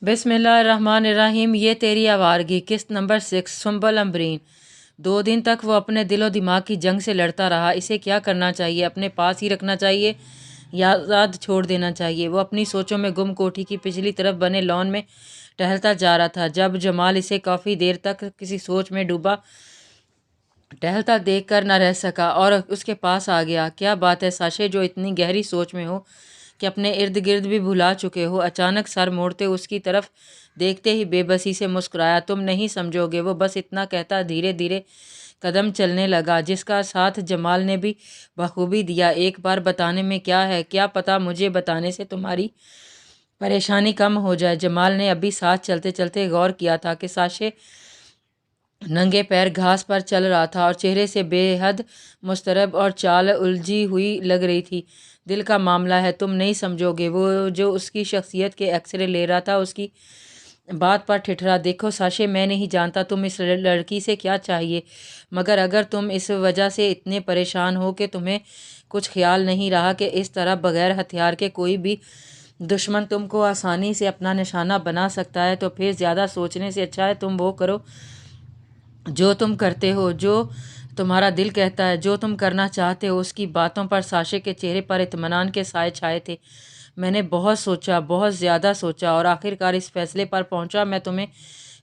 बिस्मिल्लाहिर्रहमानिर्रहीम। ये तेरी आवारगी, किस्त नंबर 6, सुंबल अम्बरीन। 2 दिन तक वो अपने दिलो दिमाग की जंग से लड़ता रहा। इसे क्या करना चाहिए, अपने पास ही रखना चाहिए या आज़ाद छोड़ देना चाहिए। वो अपनी सोचों में गुम कोठी की पिछली तरफ बने लॉन में टहलता जा रहा था जब जमाल इसे काफ़ी देर तक किसी सोच में डूबा टहलता देख कर न रह सका और उसके पास आ गया। क्या बात है साशे, जो इतनी गहरी सोच में हो कि अपने इर्द गिर्द भी भुला चुके हो? अचानक सर मोड़ते उसकी तरफ देखते ही बेबसी से मुस्कुराया। तुम नहीं समझोगे। वो बस इतना कहता धीरे धीरे कदम चलने लगा, जिसका साथ जमाल ने भी बखूबी दिया। एक बार बताने में क्या है, क्या पता मुझे बताने से तुम्हारी परेशानी कम हो जाए। जमाल ने अभी साथ चलते चलते गौर किया था कि साशे नंगे पैर घास पर चल रहा था और चेहरे से बेहद मुस्तरब और चाल उलझी हुई लग रही थी। दिल का मामला है, तुम नहीं समझोगे। वो जो उसकी शख्सियत के एक्सरे ले रहा था उसकी बात पर ठिठरा। देखो साशे, मैं नहीं जानता तुम इस लड़की से क्या चाहिए, मगर अगर तुम इस वजह से इतने परेशान हो कि तुम्हें कुछ ख्याल नहीं रहा कि इस तरह बगैर हथियार के कोई भी दुश्मन तुमको आसानी से अपना निशाना बना सकता है, तो फिर ज़्यादा सोचने से अच्छा है तुम वो करो जो तुम करते हो, जो तुम्हारा दिल कहता है, जो तुम करना चाहते हो। उसकी बातों पर साशे के चेहरे पर इत्मीनान के साए छाए थे। मैंने बहुत सोचा, बहुत ज़्यादा सोचा और आखिरकार इस फैसले पर पहुंचा, मैं तुम्हें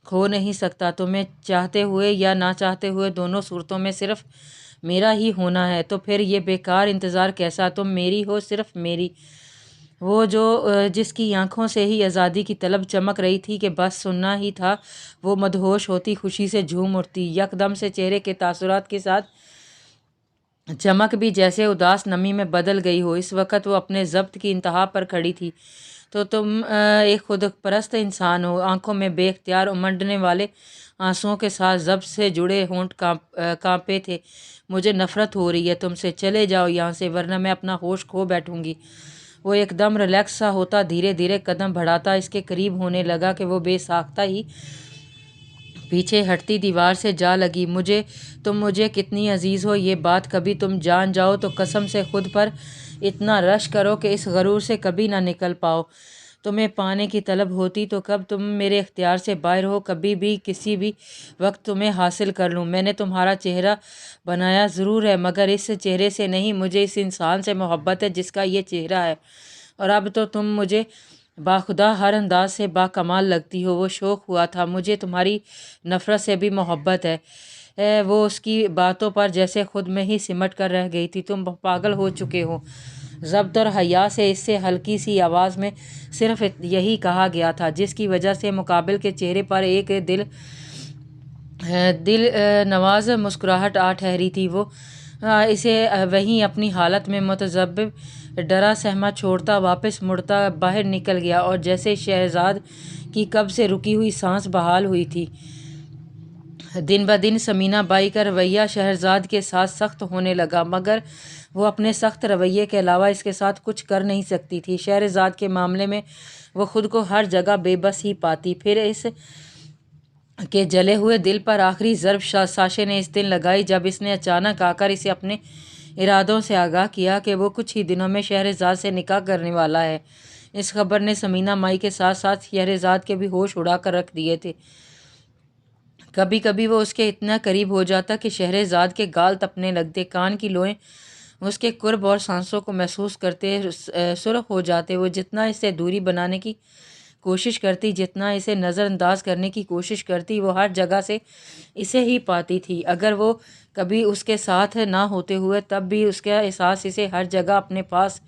खो नहीं सकता। तुम्हें चाहते हुए या ना चाहते हुए, दोनों सूरतों में सिर्फ मेरा ही होना है। तो फिर ये बेकार इंतज़ार कैसा? तुम मेरी हो, सिर्फ मेरी। वो जो जिसकी आंखों से ही आज़ादी की तलब चमक रही थी कि बस सुनना ही था। वो मदहोश होती, खुशी से झूम उठती। यकदम से चेहरे के तासुरात के साथ चमक भी जैसे उदास नमी में बदल गई हो। इस वक्त वो अपने ज़ब्त की इंतहा पर खड़ी थी। तो तुम एक खुद परस्त इंसान हो। आंखों में बेख्तियार उमड़ने वाले आंसुओं के साथ ज़ब्त से जुड़े होंठ कांपे थे। मुझे नफ़रत हो रही है तुमसे, चले जाओ यहाँ से, वरना मैं अपना होश खो बैठूंगी। वो एकदम रिलैक्स सा होता धीरे धीरे कदम बढ़ाता इसके करीब होने लगा कि वो बेसाख्ता ही पीछे हटती दीवार से जा लगी। तुम मुझे कितनी अजीज़ हो, ये बात कभी तुम जान जाओ तो कसम से खुद पर इतना रश करो कि इस गरूर से कभी ना निकल पाओ। तुम्हें पाने की तलब होती तो कब तुम मेरे इख्तियार से बाहर हो, कभी भी किसी भी वक्त तुम्हें हासिल कर लूँ। मैंने तुम्हारा चेहरा बनाया ज़रूर है, मगर इस चेहरे से नहीं। मुझे इस इंसान से मोहब्बत है जिसका ये चेहरा है। और अब तो तुम मुझे बाखुदा हर अंदाज से बाकमाल लगती हो। वो शौक़ हुआ था, मुझे तुम्हारी नफ़रत से भी मोहब्बत है। वो उसकी बातों पर जैसे खुद में ही सिमट कर रह गई थी। तुम पागल हो चुके हो। ज़ब्त और हया से इससे हल्की सी आवाज़ में सिर्फ यही कहा गया था, जिसकी वजह से मुकाबिल के चेहरे पर एक दिल नवाज मुस्कुराहट आ ठहरी थी। वो इसे वहीं अपनी हालत में मुतज़ब्बिब डरा सहमा छोड़ता वापस मुड़ता बाहर निकल गया और जैसे शहजाद की कब से रुकी हुई सांस बहाल हुई थी। दिन ब दिन समीना बाई का रवैया शहरजाद के साथ सख्त होने लगा, मगर वो अपने सख्त रवैये के अलावा इसके साथ कुछ कर नहीं सकती थी। शहरजाद के मामले में वो खुद को हर जगह बेबस ही पाती। फिर इस के जले हुए दिल पर आखिरी ज़र्ब साशे ने इस दिन लगाई जब इसने अचानक आकर इसे अपने इरादों से आगाह किया कि वो कुछ ही दिनों में शहरजाद से निकाह करने वाला है। इस खबर ने समीना माई के साथ साथ शहरजाद के भी होश उड़ा कर रख दिए थे। कभी कभी वो उसके इतना करीब हो जाता कि शहरजाद के गाल तपने लगते, कान की लोएं उसके कुर्ब और सांसों को महसूस करते सुर्ख हो जाते। वो जितना इससे दूरी बनाने की कोशिश करती, जितना इसे नज़रअंदाज करने की कोशिश करती, वो हर जगह से इसे ही पाती थी। अगर वो कभी उसके साथ ना होते हुए तब भी उसका एहसास इसे हर जगह अपने पास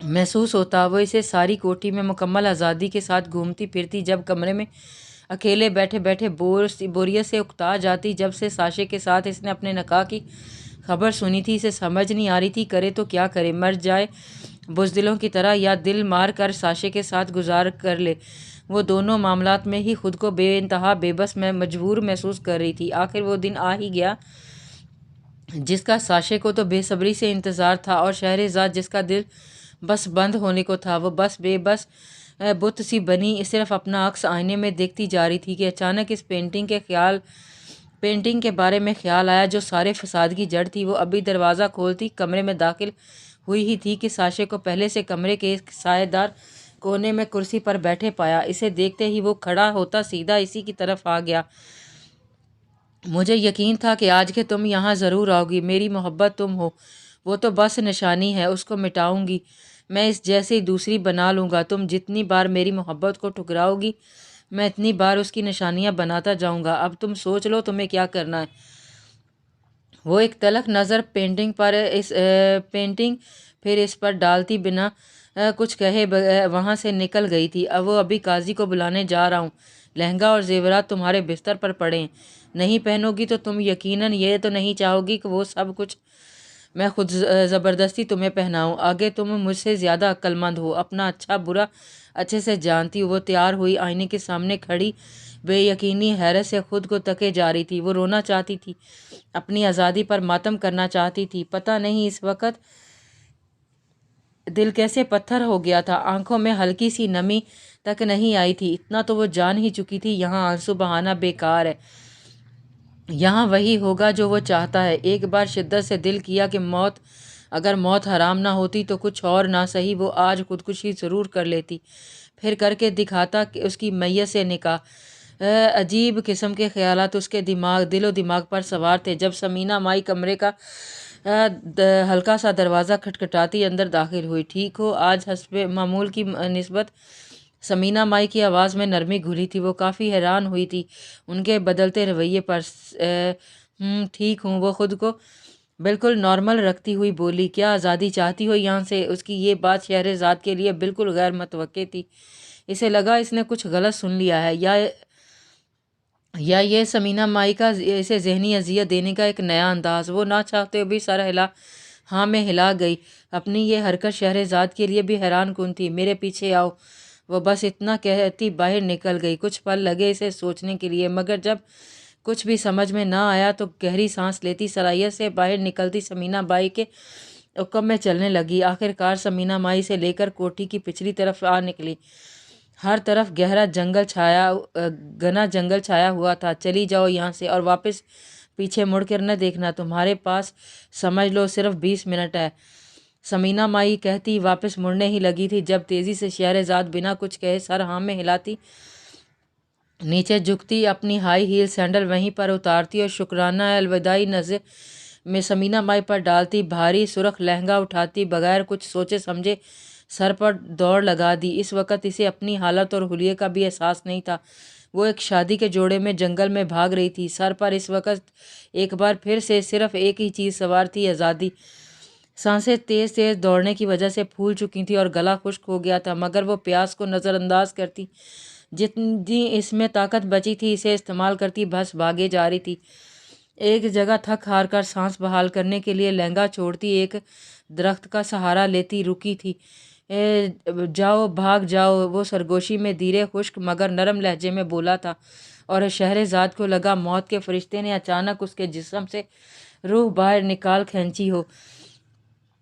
महसूस होता। वो इसे सारी कोठी में मुकम्मल आज़ादी के साथ घूमती फिरती, जब कमरे में अकेले बैठे बैठे बोरियत से उकता जाती। जब से साशे के साथ इसने अपने निकाह की खबर सुनी थी, इसे समझ नहीं आ रही थी करे तो क्या करे, मर जाए बुज़दिलों की तरह या दिल मार कर साशे के साथ गुजार कर ले। वो दोनों मामलात में ही खुद को बेइंतहा बेबस में मजबूर महसूस कर रही थी। आखिर वो दिन आ ही गया जिसका साशे को तो बेसब्री से इंतज़ार था, और शहरजाद जिसका दिल बस बंद होने को था। वो बस बेबस बुत सी बनी सिर्फ अपना अक्स आईने में देखती जा रही थी कि अचानक इस पेंटिंग के बारे में ख्याल आया जो सारे फसाद की जड़ थी। वो अभी दरवाज़ा खोलती कमरे में दाखिल हुई ही थी कि साशे को पहले से कमरे के एक सायेदार कोने में कुर्सी पर बैठे पाया। इसे देखते ही वो खड़ा होता सीधा इसी की तरफ आ गया। मुझे यकीन था कि आज के तुम यहाँ ज़रूर आओगी। मेरी मोहब्बत तुम हो, वो तो बस निशानी है, उसको मिटाऊंगी मैं, इस जैसी दूसरी बना लूँगा। तुम जितनी बार मेरी मोहब्बत को ठुकराओगी, मैं इतनी बार उसकी निशानियाँ बनाता जाऊँगा। अब तुम सोच लो तुम्हें क्या करना है। वो एक तलख नज़र पेंटिंग फिर इस पर डालती बिना कुछ कहे वहाँ से निकल गई थी। अब वो अभी काजी को बुलाने जा रहा हूँ। लहंगा और जेवरात तुम्हारे बिस्तर पर पड़े हैं, नहीं पहनोगी तो तुम यकीनन ये तो नहीं चाहोगी कि वो सब कुछ मैं खुद ज़बरदस्ती तुम्हें पहनाऊँ। आगे तुम मुझसे ज़्यादा अक्लमंद हो, अपना अच्छा बुरा अच्छे से जानती हो। वो तैयार हुई, आईने के सामने खड़ी बेयकीनी हैरत से खुद को तके जा रही थी। वो रोना चाहती थी, अपनी आज़ादी पर मातम करना चाहती थी। पता नहीं इस वक्त दिल कैसे पत्थर हो गया था। आंखों में हल्की सी नमी तक नहीं आई थी। इतना तो वो जान ही चुकी थी, यहाँ आंसू बहाना बेकार है। यहाँ वही होगा जो वो चाहता है। एक बार शिद्दत से दिल किया कि अगर मौत हराम ना होती तो कुछ और ना सही वो आज खुदकुशी ज़रूर कर लेती, फिर करके दिखाता कि उसकी मैयत से निकाह। अजीब किस्म के ख्यालात उसके दिलो दिमाग पर सवार थे जब समीना माई कमरे का हल्का सा दरवाज़ा खटखटाती अंदर दाखिल हुई। ठीक हो, आज हस्बे मामूल की निस्बत समीना माई की आवाज़ में नरमी घुली थी। वो काफ़ी हैरान हुई थी उनके बदलते रवैये पर। ठीक हूँ, वो ख़ुद को बिल्कुल नॉर्मल रखती हुई बोली। क्या आज़ादी चाहती हो यहाँ से? उसकी ये बात शहरज़ाद के लिए बिल्कुल गैर मुतवक्के थी। इसे लगा इसने कुछ गलत सुन लिया है, या ये समीना माई का इसे जहनी अजियत देने का एक नया अंदाज़। वो ना चाहते भी सर हिला हाँ में हिला गई। अपनी ये हरकत शहरज़ाद के लिए भी हैरान कुन थी। मेरे पीछे आओ, वो बस इतना कहती बाहर निकल गई। कुछ पल लगे इसे सोचने के लिए, मगर जब कुछ भी समझ में ना आया तो गहरी सांस लेती सलाहियत से बाहर निकलती समीना बाई के हुक्म में चलने लगी। आखिरकार समीना माई से लेकर कोठी की पिछली तरफ आ निकली। हर तरफ घना जंगल छाया हुआ था। चली जाओ यहाँ से और वापस पीछे मुड़कर न देखना। तुम्हारे पास समझ लो सिर्फ 20 मिनट है, समीना माई कहती वापस मुड़ने ही लगी थी जब तेज़ी से शहरज़ाद बिना कुछ कहे सर हाँ में हिलाती नीचे झुकती, अपनी हाई हील सैंडल वहीं पर उतारती और शुक्राना अलविदाई नज़र में समीना माई पर डालती। भारी सुरख लहंगा उठाती, बगैर कुछ सोचे समझे सर पर दौड़ लगा दी। इस वक्त इसे अपनी हालत और हुलिये का भी एहसास नहीं था। वो एक शादी के जोड़े में जंगल में भाग रही थी। सर पर इस वक्त एक बार फिर से सिर्फ एक ही चीज़ सवार थी, आज़ादी। सांसें तेज़ तेज़ दौड़ने की वजह से फूल चुकी थी और गला खुश्क हो गया था, मगर वो प्यास को नज़रअंदाज करती जितनी इसमें ताकत बची थी इसे इस्तेमाल करती बस भागे जा रही थी। एक जगह थक हार कर सांस बहाल करने के लिए लहंगा छोड़ती एक दरख्त का सहारा लेती रुकी थी। जाओ, भाग जाओ, वो सरगोशी में धीरे खुश्क मगर नरम लहजे में बोला था, और शहरज़ाद को लगा मौत के फरिश्ते ने अचानक उसके जिस्म से रूह बाहर निकाल खींची हो।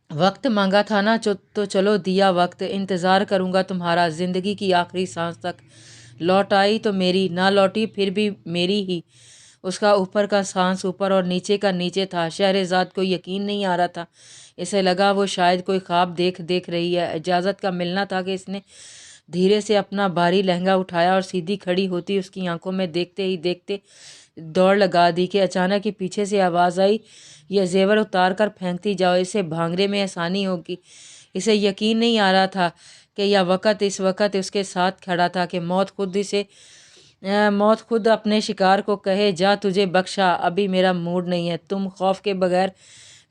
वक्त मांगा था ना, तो चलो दिया वक्त। इंतज़ार करूँगा तुम्हारा ज़िंदगी की आखिरी सांस तक। लौट आई तो मेरी, ना लौटी फिर भी मेरी ही। उसका ऊपर का सांस ऊपर और नीचे का नीचे था। शहरज़ाद को यकीन नहीं आ रहा था। इसे लगा वो शायद कोई ख्वाब देख रही है। इजाज़त का मिलना था कि इसने धीरे से अपना भारी लहंगा उठाया और सीधी खड़ी होती उसकी आंखों में देखते ही देखते दौड़ लगा दी कि अचानक ही पीछे से आवाज़ आई, यह जेवर उतार कर फेंकती जाओ, इसे भांगने में आसानी होगी। इसे यकीन नहीं आ रहा था कि इस वक्त उसके साथ खड़ा था कि मौत खुद अपने शिकार को कहे, जा तुझे बख्शा, अभी मेरा मूड नहीं है, तुम खौफ के बगैर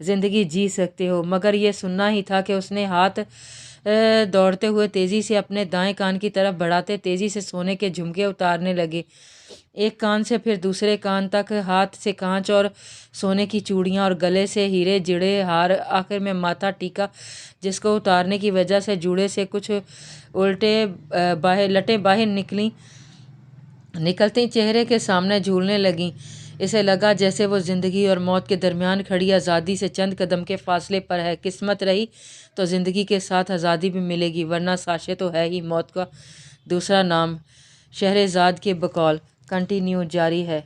ज़िंदगी जी सकते हो। मगर यह सुनना ही था कि उसने हाथ दौड़ते हुए तेज़ी से अपने दाएं कान की तरफ बढ़ाते तेज़ी से सोने के झुमके उतारने लगे, एक कान से फिर दूसरे कान तक। हाथ से कांच और सोने की चूड़ियाँ और गले से हीरे जिड़े हार, आखिर में माथा टीका जिसको उतारने की वजह से जूड़े से कुछ लटें बाहर निकलते चेहरे के सामने झूलने लगीं। इसे लगा जैसे वो ज़िंदगी और मौत के दरमियान खड़ी आज़ादी से चंद कदम के फासले पर है। किस्मत रही तो ज़िंदगी के साथ आज़ादी भी मिलेगी, वरना साशे तो है ही मौत का दूसरा नाम। शहरज़ाद के बकौल कंटिन्यू जारी है।